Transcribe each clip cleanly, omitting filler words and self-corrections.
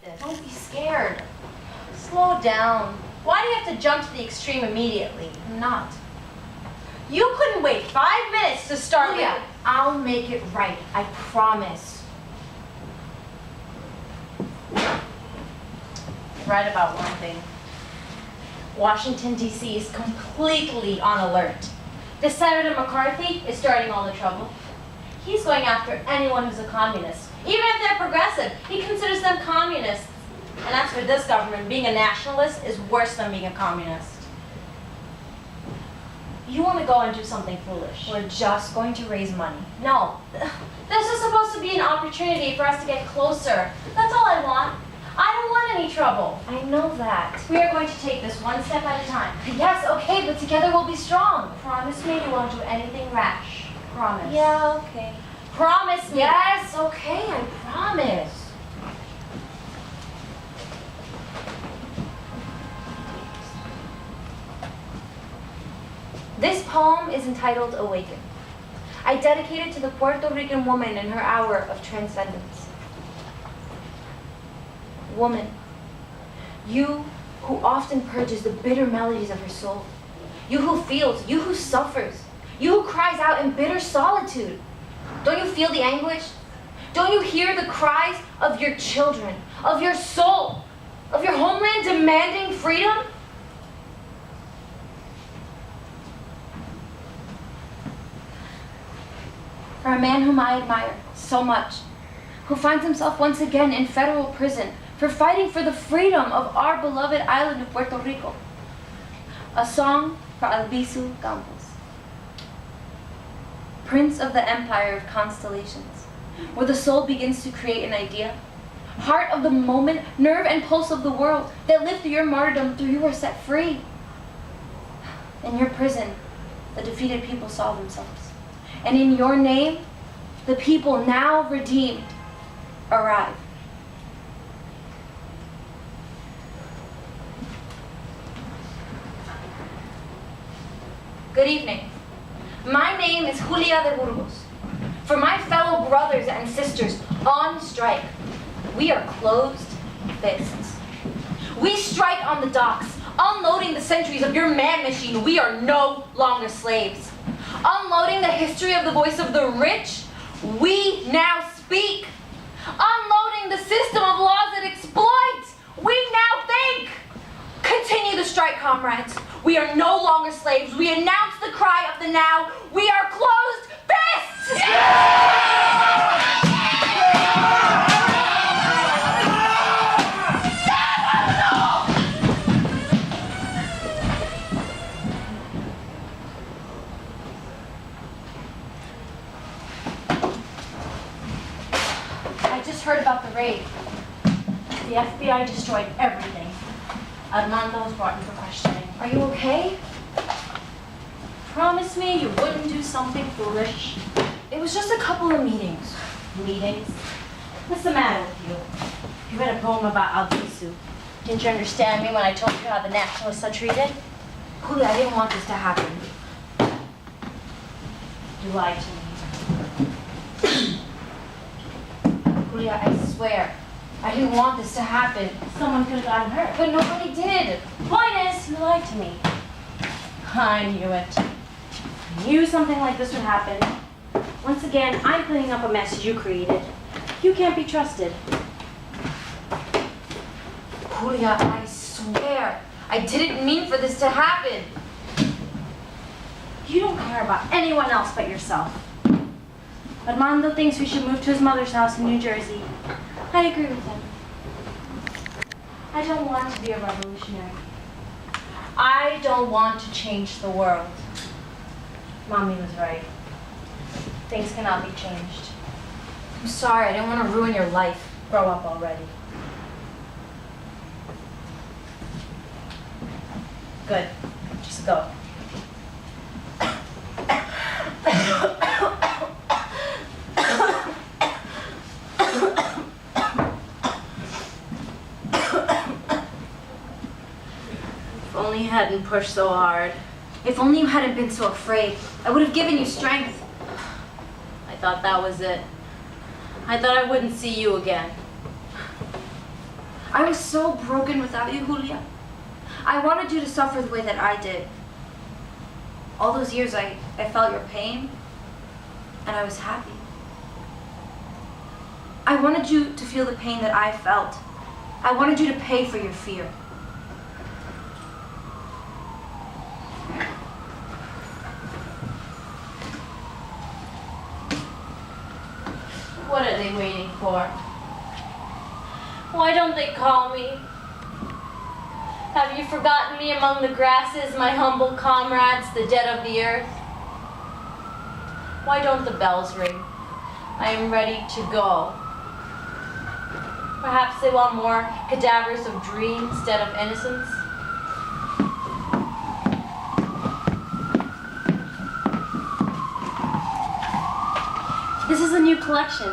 this. Don't be scared. Slow down. Why do you have to jump to the extreme immediately? I'm not. You couldn't wait 5 minutes to start Julia, with. I'll make it right. I promise. You're right about one thing. Washington, D.C. is completely on alert. The Senator McCarthy is starting all the trouble. He's going after anyone who's a communist. Even if they're progressive, he considers them communists. And as for this government, being a nationalist is worse than being a communist. You want to go and do something foolish. We're just going to raise money. No. This is supposed to be an opportunity for us to get closer. That's all I want. I don't want any trouble. I know that. We are going to take this one step at a time. Yes, okay, but together we'll be strong. Promise me you won't do anything rash. Promise. Yeah, okay. Promise me. Yes, okay, I promise. This poem is entitled Awaken. I dedicate it to the Puerto Rican woman in her hour of transcendence. Woman, you who often purges the bitter melodies of her soul, you who feels, you who suffers, you who cries out in bitter solitude. Don't you feel the anguish? Don't you hear the cries of your children, of your soul, of your homeland demanding freedom? For a man whom I admire so much, who finds himself once again in federal prison for fighting for the freedom of our beloved island of Puerto Rico. A song for Albizu Campos, Prince of the Empire of Constellations, where the soul begins to create an idea, heart of the moment, nerve and pulse of the world that lived through your martyrdom, through you are set free. In your prison, the defeated people saw themselves. And in your name, the people now redeemed arrive. Good evening. My name is Julia de Burgos. For my fellow brothers and sisters on strike, we are closed fists. We strike on the docks, unloading the centuries of your man machine. We are no longer slaves. Unloading the history of the voice of the rich, we now speak. Unloading the system of laws that exploit, we now think. Continue the strike, comrades. We are no longer slaves. We announce the cry of the now. We are closed fists! Heard about the raid. The FBI destroyed everything. Armando was brought in for questioning. Are you okay? Promise me you wouldn't do something foolish. It was just a couple of meetings. Meetings? What's the matter with you? You read a poem about Albizu. Didn't you understand me when I told you how the nationalists are treated? Julia, I didn't want this to happen. You lied to me. Julia, I swear, I didn't want this to happen. Someone could have gotten hurt. But nobody did. Point is, you lied to me. I knew it. I knew something like this would happen. Once again, I'm cleaning up a mess you created. You can't be trusted. Julia, I swear, I didn't mean for this to happen. You don't care about anyone else but yourself. Armando thinks we should move to his mother's house in New Jersey. I agree with him. I don't want to be a revolutionary. I don't want to change the world. Mommy was right. Things cannot be changed. I'm sorry, I didn't want to ruin your life. Grow up already. Good. Just go. If only you hadn't pushed so hard. If only you hadn't been so afraid. I would have given you strength. I thought that was it. I thought I wouldn't see you again. I was so broken without you, Julia. I wanted you to suffer the way that I did. All those years I felt your pain, and I was happy. I wanted you to feel the pain that I felt. I wanted you to pay for your fear. What are they waiting for? Why don't they call me? Have you forgotten me among the grasses, my humble comrades, the dead of the earth? Why don't the bells ring? I am ready to go. Perhaps they want more cadavers of dreams instead of innocence? This is a new collection.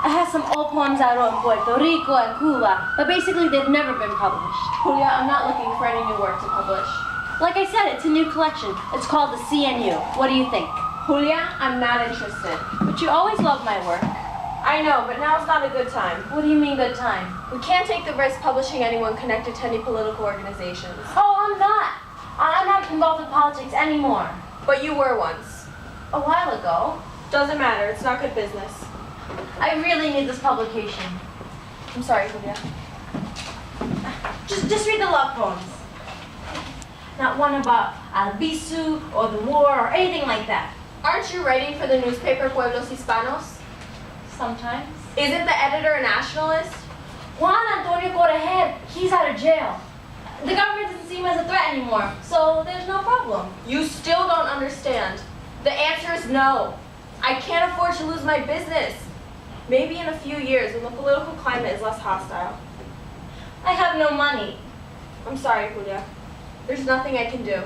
It has some old poems I wrote in Puerto Rico and Cuba, but basically they've never been published. Julia, I'm not looking for any new work to publish. Like I said, it's a new collection. It's called the CNU. What do you think? Julia, I'm not interested. But you always love my work. I know, but now's not a good time. What do you mean good time? We can't take the risk publishing anyone connected to any political organizations. Oh, I'm not. I'm not involved in politics anymore. But you were once. A while ago. Doesn't matter, it's not good business. I really need this publication. I'm sorry, Julia. Just read the love poems. Not one about Albizu or the war or anything like that. Aren't you writing for the newspaper Pueblos Hispanos? Sometimes. Isn't the editor a nationalist? Juan Antonio Correger, he's out of jail. The government doesn't see him as a threat anymore, so there's no problem. You still don't understand. The answer is no. I can't afford to lose my business. Maybe in a few years when the political climate is less hostile. I have no money. I'm sorry, Julia. There's nothing I can do.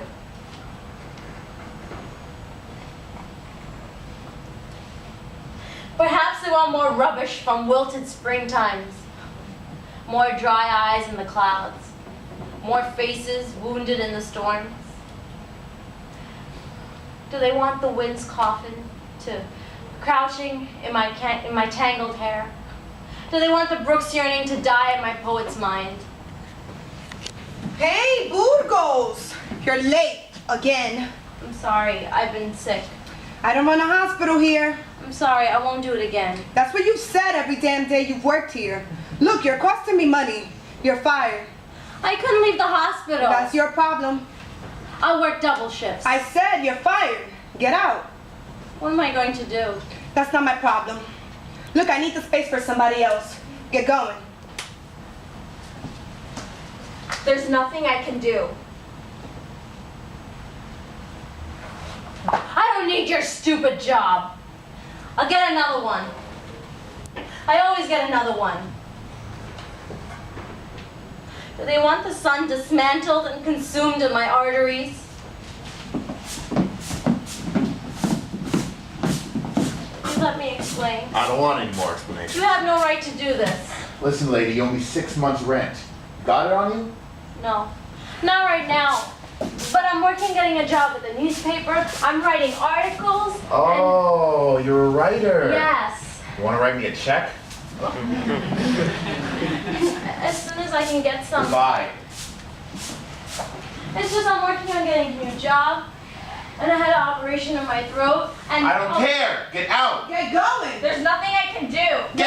Perhaps they want more rubbish from wilted springtimes. More dry eyes in the clouds. More faces wounded in the storms. Do they want the wind's coffin to crouching in my tangled hair? Do they want the brooks yearning to die in my poet's mind? Hey, Burgos! You're late again. I'm sorry, I've been sick. I don't run a hospital here. I'm sorry, I won't do it again. That's what you've said every damn day you've worked here. Look, you're costing me money. You're fired. I couldn't leave the hospital. That's your problem. I'll work double shifts. I said you're fired. Get out. What am I going to do? That's not my problem. Look, I need the space for somebody else. Get going. There's nothing I can do. I don't need your stupid job. I'll get another one. I always get another one. Do they want the sun dismantled and consumed in my arteries? Please let me explain. I don't want any more explanation. You have no right to do this. Listen, lady, you owe me 6 months' rent. Got it on you? No, not right now. But I'm working getting a job at the newspaper. I'm writing articles. Oh, you're a writer. And yes. You want to write me a check? As soon as I can get some. Goodbye. It's just I'm working on getting a new job. And I had an operation in my throat. And I don't care. Get out. Get going. There's nothing I can do. Get